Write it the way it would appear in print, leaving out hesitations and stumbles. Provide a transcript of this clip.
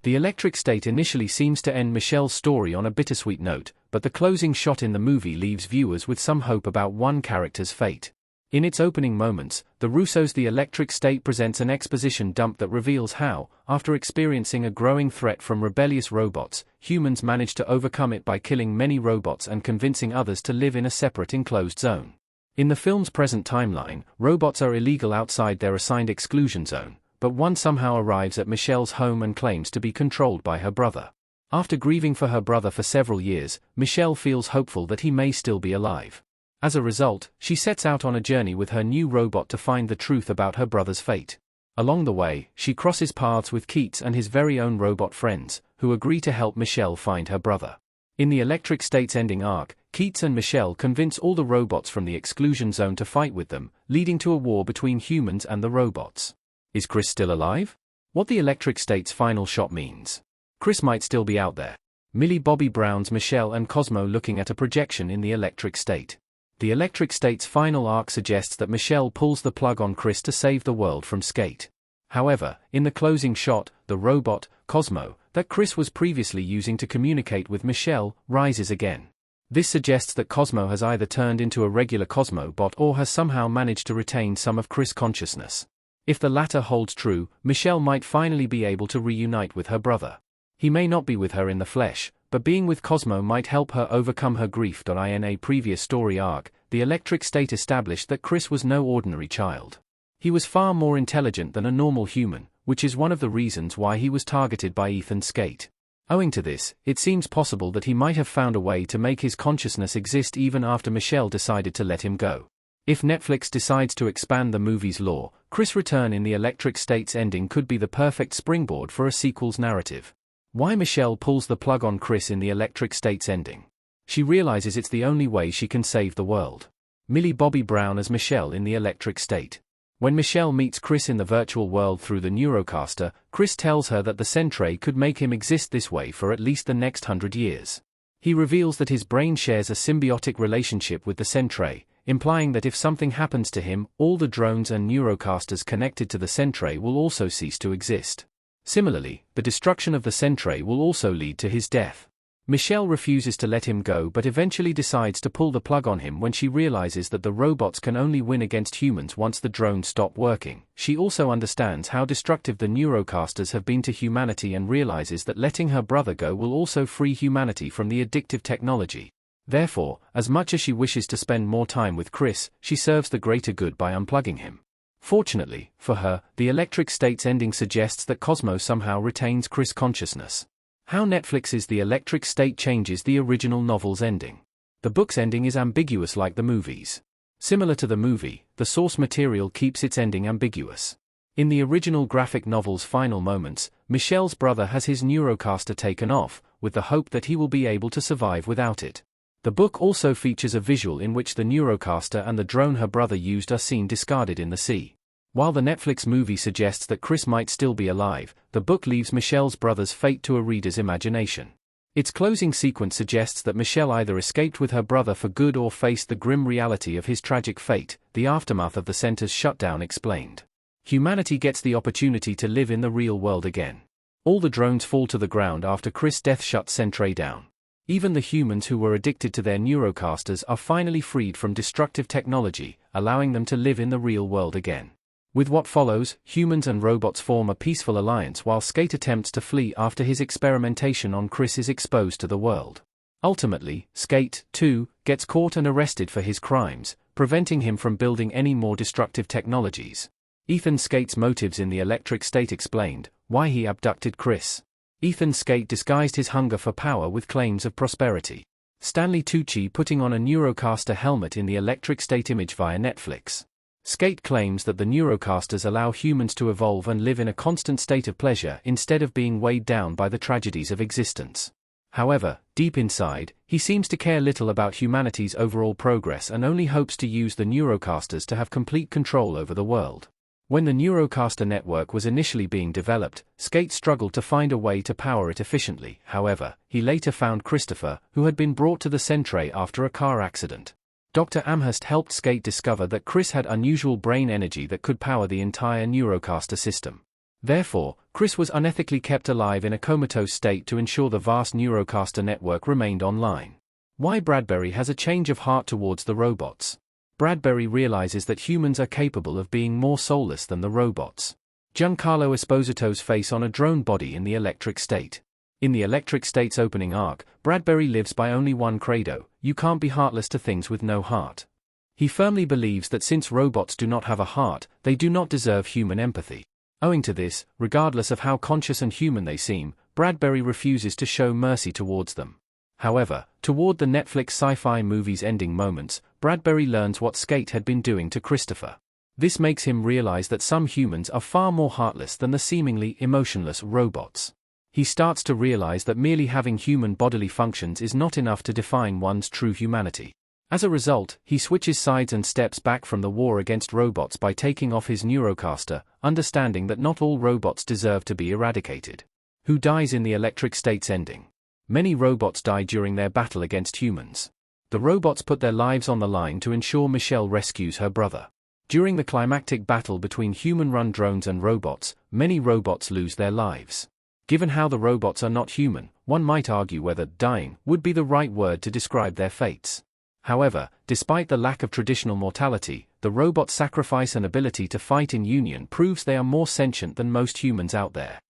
The electric state initially seems to end Michelle's story on a bittersweet note, but the closing shot in the movie leaves viewers with some hope about one character's fate. In its opening moments, the Russo's The Electric State presents an exposition dump that reveals how, after experiencing a growing threat from rebellious robots, humans manage to overcome it by killing many robots and convincing others to live in a separate enclosed zone. In the film's present timeline, robots are illegal outside their assigned exclusion zone, but one somehow arrives at Michelle's home and claims to be controlled by her brother. After grieving for her brother for several years, Michelle feels hopeful that he may still be alive. As a result, she sets out on a journey with her new robot to find the truth about her brother's fate. Along the way, she crosses paths with Keats and his very own robot friends, who agree to help Michelle find her brother. In the Electric State's ending arc, Keats and Michelle convince all the robots from the exclusion zone to fight with them, leading to a war between humans and the robots. Is Chris still alive? What the Electric State's final shot means. Chris might still be out there. Millie Bobby Brown's Michelle and Cosmo looking at a projection in the Electric State. The Electric State's final arc suggests that Michelle pulls the plug on Chris to save the world from Skate. However, in the closing shot, the robot, Cosmo, that Chris was previously using to communicate with Michelle, rises again. This suggests that Cosmo has either turned into a regular Cosmo bot or has somehow managed to retain some of Chris' consciousness. If the latter holds true, Michelle might finally be able to reunite with her brother. He may not be with her in the flesh, but being with Cosmo might help her overcome her grief. In a previous story arc, the Electric State established that Chris was no ordinary child. He was far more intelligent than a normal human, which is one of the reasons why he was targeted by Ethan Skate. Owing to this, it seems possible that he might have found a way to make his consciousness exist even after Michelle decided to let him go. If Netflix decides to expand the movie's lore, Chris' return in the Electric State's ending could be the perfect springboard for a sequel's narrative. Why Michelle pulls the plug on Chris in the Electric State's ending. She realizes it's the only way she can save the world. Millie Bobby Brown as Michelle in the Electric State. When Michelle meets Chris in the virtual world through the Neurocaster, Chris tells her that the Sentry could make him exist this way for at least the next 100 years. He reveals that his brain shares a symbiotic relationship with the Sentry, implying that if something happens to him, all the drones and Neurocasters connected to the Sentry will also cease to exist. Similarly, the destruction of the Sentry will also lead to his death. Michelle refuses to let him go but eventually decides to pull the plug on him when she realizes that the robots can only win against humans once the drones stop working. She also understands how destructive the Neurocasters have been to humanity and realizes that letting her brother go will also free humanity from the addictive technology. Therefore, as much as she wishes to spend more time with Chris, she serves the greater good by unplugging him. Fortunately, for her, the Electric State's ending suggests that Cosmo somehow retains Chris' consciousness. How Netflix's The Electric State changes the original novel's ending. The book's ending is ambiguous like the movie's. Similar to the movie, the source material keeps its ending ambiguous. In the original graphic novel's final moments, Michelle's brother has his Neurocaster taken off, with the hope that he will be able to survive without it. The book also features a visual in which the Neurocaster and the drone her brother used are seen discarded in the sea. While the Netflix movie suggests that Chris might still be alive, the book leaves Michelle's brother's fate to a reader's imagination. Its closing sequence suggests that Michelle either escaped with her brother for good or faced the grim reality of his tragic fate, the aftermath of the center's shutdown explained. Humanity gets the opportunity to live in the real world again. All the drones fall to the ground after Chris' death shuts Sentry down. Even the humans who were addicted to their Neurocasters are finally freed from destructive technology, allowing them to live in the real world again. With what follows, humans and robots form a peaceful alliance while Skate attempts to flee after his experimentation on Chris is exposed to the world. Ultimately, Skate, too, gets caught and arrested for his crimes, preventing him from building any more destructive technologies. Ethan Skate's motives in the Electric State explained why he abducted Chris. Ethan Skate disguised his hunger for power with claims of prosperity. Stanley Tucci putting on a Neurocaster helmet in the Electric State image via Netflix. Skate claims that the Neurocasters allow humans to evolve and live in a constant state of pleasure instead of being weighed down by the tragedies of existence. However, deep inside, he seems to care little about humanity's overall progress and only hopes to use the Neurocasters to have complete control over the world. When the Neurocaster network was initially being developed, Skate struggled to find a way to power it efficiently. However, he later found Christopher, who had been brought to the Sentry after a car accident. Dr. Amherst helped Skate discover that Chris had unusual brain energy that could power the entire Neurocaster system. Therefore, Chris was unethically kept alive in a comatose state to ensure the vast Neurocaster network remained online. Why Bradbury has a change of heart towards the robots. Bradbury realizes that humans are capable of being more soulless than the robots. Giancarlo Esposito's face on a drone body in the electric state. In the electric state's opening arc, Bradbury lives by only one credo: you can't be heartless to things with no heart. He firmly believes that since robots do not have a heart, they do not deserve human empathy. Owing to this, regardless of how conscious and human they seem, Bradbury refuses to show mercy towards them. However, toward the Netflix sci-fi movie's ending moments, Bradbury learns what Skate had been doing to Christopher. This makes him realize that some humans are far more heartless than the seemingly emotionless robots. He starts to realize that merely having human bodily functions is not enough to define one's true humanity. As a result, he switches sides and steps back from the war against robots by taking off his Neurocaster, understanding that not all robots deserve to be eradicated. Who dies in the electric state's ending? Many robots die during their battle against humans. The robots put their lives on the line to ensure Michelle rescues her brother. During the climactic battle between human-run drones and robots, many robots lose their lives. Given how the robots are not human, one might argue whether dying would be the right word to describe their fates. However, despite the lack of traditional mortality, the robot's sacrifice and ability to fight in union proves they are more sentient than most humans out there.